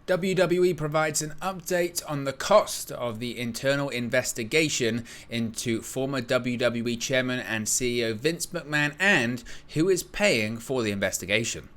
WWE provides an update on the cost of the internal investigation into former WWE Chairman and CEO Vince McMahon and who is paying for the investigation.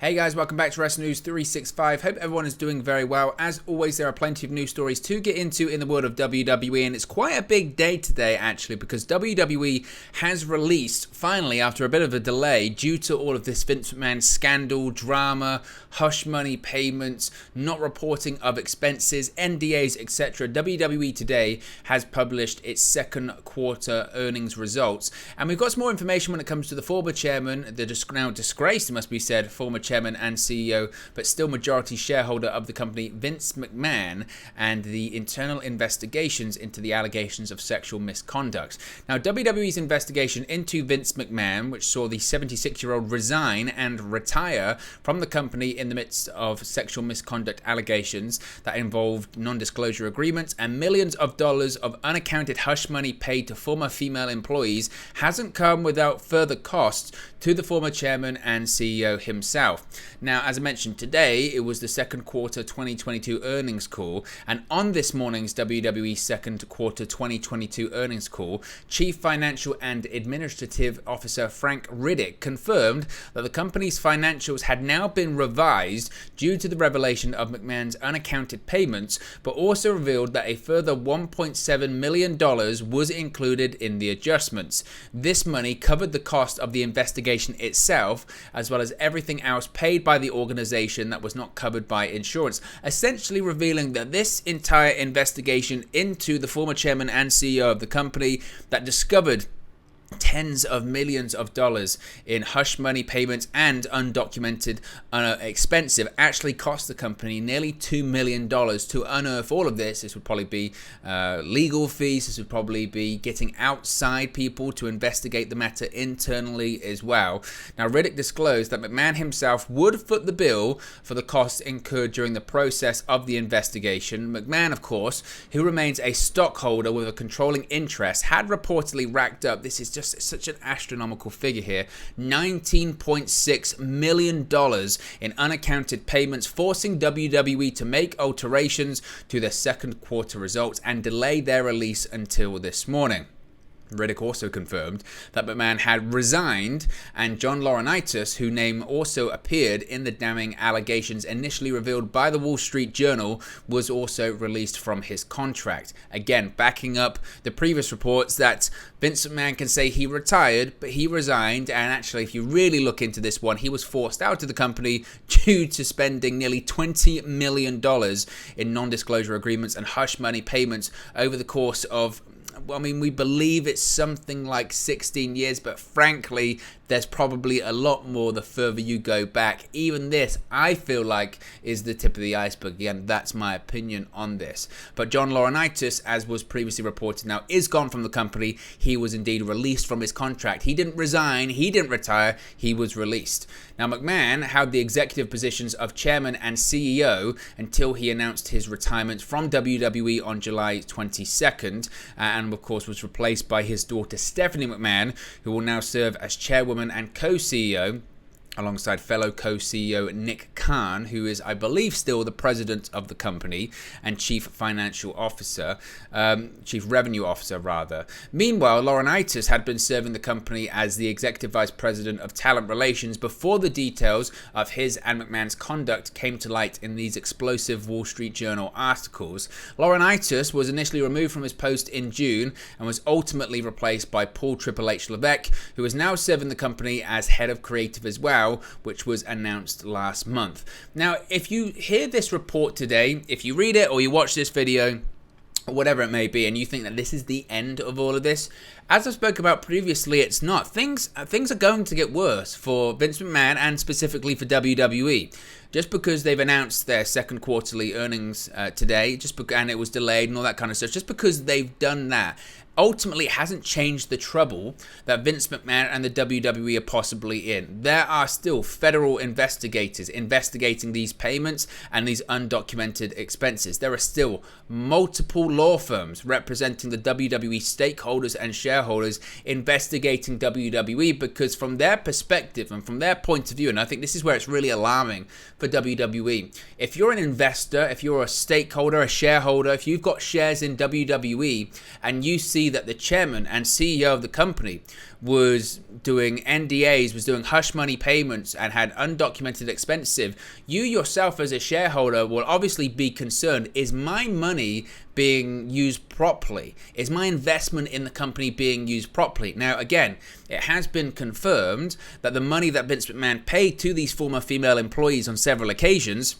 Hey guys, welcome back to Wrestling News 365. Hope everyone is doing very well. As always, there are plenty of news stories to get into in the world of WWE, and it's quite a big day today actually, because WWE has released, finally, after a bit of a delay, due to all of this Vince McMahon scandal, drama, hush money payments, not reporting of expenses, NDAs, etc. WWE today has published its second quarter earnings results, and we've got some more information when it comes to the former chairman, the now disgraced, it must be said, former chairman and CEO, but still majority shareholder of the company, Vince McMahon, and the internal investigations into the allegations of sexual misconduct. Now, WWE's investigation into Vince McMahon, which saw the 76-year-old resign and retire from the company in the midst of sexual misconduct allegations that involved non-disclosure agreements and millions of dollars of unaccounted hush money paid to former female employees, hasn't come without further costs to the former chairman and CEO himself. Now, as I mentioned today, it was the second quarter 2022 earnings call, and on this morning's WWE second quarter 2022 earnings call, Chief Financial and Administrative Officer Frank Riddick confirmed that the company's financials had now been revised due to the revelation of McMahon's unaccounted payments, but also revealed that a further $1.7 million was included in the adjustments. This money covered the cost of the investigation itself, as well as everything else paid by the organization that was not covered by insurance, essentially revealing that this entire investigation into the former chairman and CEO of the company that discovered tens of millions of dollars in hush money payments and undocumented expensive actually cost the company nearly $2 million to unearth all of this. This would probably be legal fees. This would probably be getting outside people to investigate the matter internally as well. Now, Riddick disclosed that McMahon himself would foot the bill for the costs incurred during the process of the investigation. McMahon, of course, who remains a stockholder with a controlling interest, had reportedly racked up, this is just such an astronomical figure here, $19.6 million in unaccounted payments, forcing WWE to make alterations to their second quarter results and delay their release until this morning. Riddick also confirmed that McMahon had resigned, and John Laurinaitis, whose name also appeared in the damning allegations initially revealed by the Wall Street Journal, was also released from his contract. Again, backing up the previous reports that Vince McMahon can say he retired, but he resigned, and actually, if you really look into this one, he was forced out of the company due to spending nearly $20 million in non-disclosure agreements and hush money payments over the course of, I mean, we believe it's something like 16 years, but frankly, there's probably a lot more the further you go back. Even this, I feel like, is the tip of the iceberg. Again, that's my opinion on this. But John Laurinaitis, as was previously reported now, is gone from the company. He was indeed released from his contract. He didn't resign. He didn't retire. He was released. Now, McMahon held the executive positions of chairman and CEO until he announced his retirement from WWE on July 22nd, and of course was replaced by his daughter Stephanie McMahon, who will now serve as chairwoman and co-CEO alongside fellow co-CEO Nick Khan, who is, I believe, still the president of the company and chief financial officer, chief revenue officer, rather. Meanwhile, Laurinaitis had been serving the company as the executive vice president of talent relations before the details of his and McMahon's conduct came to light in these explosive Wall Street Journal articles. Laurinaitis was initially removed from his post in June and was ultimately replaced by Paul Triple H Levesque, who is now serving the company as head of creative as well, which was announced last month. Now, if you hear this report today, if you read it or you watch this video, or whatever it may be, and you think that this is the end of all of this, as I spoke about previously, it's not. Things are going to get worse for Vince McMahon and specifically for WWE. Just because they've announced their second quarterly earnings today, and it was delayed and all that kind of stuff, just because they've done that, ultimately it hasn't changed the trouble that Vince McMahon and the WWE are possibly in. There are still federal investigators investigating these payments and these undocumented expenses. There are still multiple law firms representing the WWE stakeholders and shareholders investigating WWE, because from their perspective and from their point of view, and I think this is where it's really alarming for WWE, if you're an investor, if you're a stakeholder, a shareholder, if you've got shares in WWE and you see that the chairman and CEO of the company was doing NDAs, was doing hush money payments and had undocumented expenses, you yourself as a shareholder will obviously be concerned. Is my money being used properly? Is my investment in the company being used properly? Now, again, it has been confirmed that the money that Vince McMahon paid to these former female employees on several occasions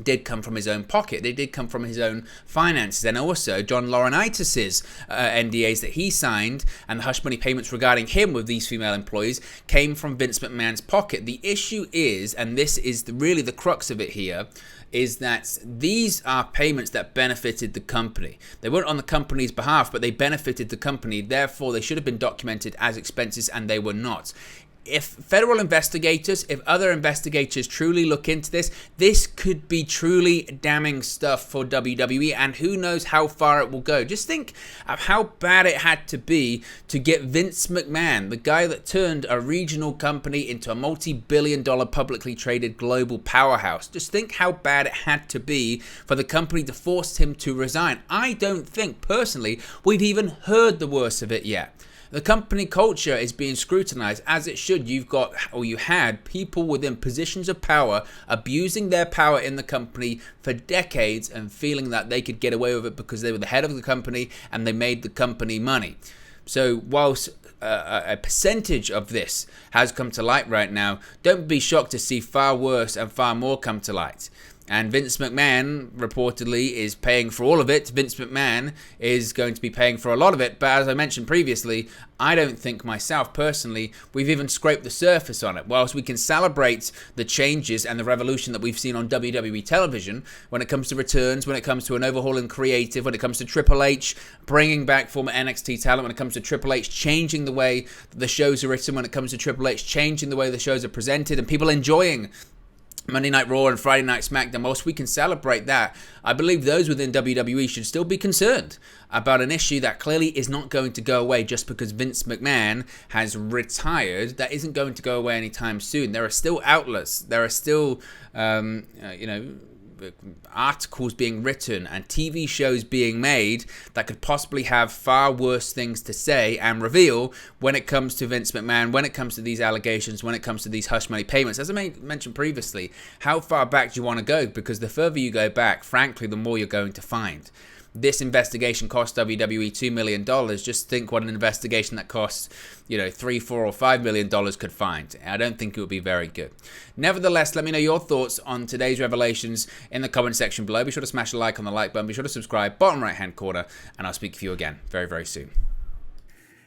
did come from his own pocket. They did come from his own finances. And also John Laurinaitis' NDAs that he signed and the hush money payments regarding him with these female employees came from Vince McMahon's pocket. The issue is, and this is really the crux of it here, is that these are payments that benefited the company. They weren't on the company's behalf, but they benefited the company. Therefore, they should have been documented as expenses, and they were not. If federal investigators, if other investigators truly look into this, this could be truly damning stuff for WWE, and who knows how far it will go. Just think of how bad it had to be to get Vince McMahon, the guy that turned a regional company into a multi-billion-dollar publicly traded global powerhouse. Just think how bad it had to be for the company to force him to resign. I don't think, personally, we've even heard the worst of it yet. The company culture is being scrutinized as it should. You've got, or you had, people within positions of power abusing their power in the company for decades and feeling that they could get away with it because they were the head of the company and they made the company money. So whilst a percentage of this has come to light right now, don't be shocked to see far worse and far more come to light. And Vince McMahon reportedly is paying for all of it. Vince McMahon is going to be paying for a lot of it. But as I mentioned previously, I don't think myself personally we've even scraped the surface on it. Whilst we can celebrate the changes and the revolution that we've seen on WWE television when it comes to returns, when it comes to an overhaul in creative, when it comes to Triple H bringing back former NXT talent, when it comes to Triple H changing the way the shows are written, when it comes to Triple H changing the way the shows are presented and people enjoying Monday Night Raw and Friday Night SmackDown, whilst we can celebrate that, I believe those within WWE should still be concerned about an issue that clearly is not going to go away just because Vince McMahon has retired. That isn't going to go away anytime soon. There are still outlets. There are still, articles being written and TV shows being made that could possibly have far worse things to say and reveal when it comes to Vince McMahon, when it comes to these allegations, when it comes to these hush money payments. As I mentioned previously, how far back do you want to go? Because the further you go back, frankly, the more you're going to find. This investigation cost WWE $2 million. Just think what an investigation that costs, $3, $4, or $5 million could find. I don't think it would be very good. Nevertheless, let me know your thoughts on today's revelations in the comment section below. Be sure to smash a like on the like button. Be sure to subscribe, bottom right hand corner, and I'll speak to you again very, very soon.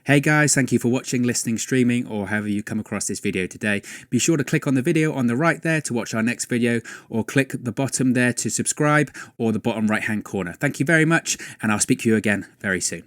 Hey guys, thank you for watching, listening, streaming, or however you come across this video today. Be sure to click on the video on the right there to watch our next video, or click the bottom there to subscribe, or the bottom right hand corner. Thank you very much, and I'll speak to you again very soon.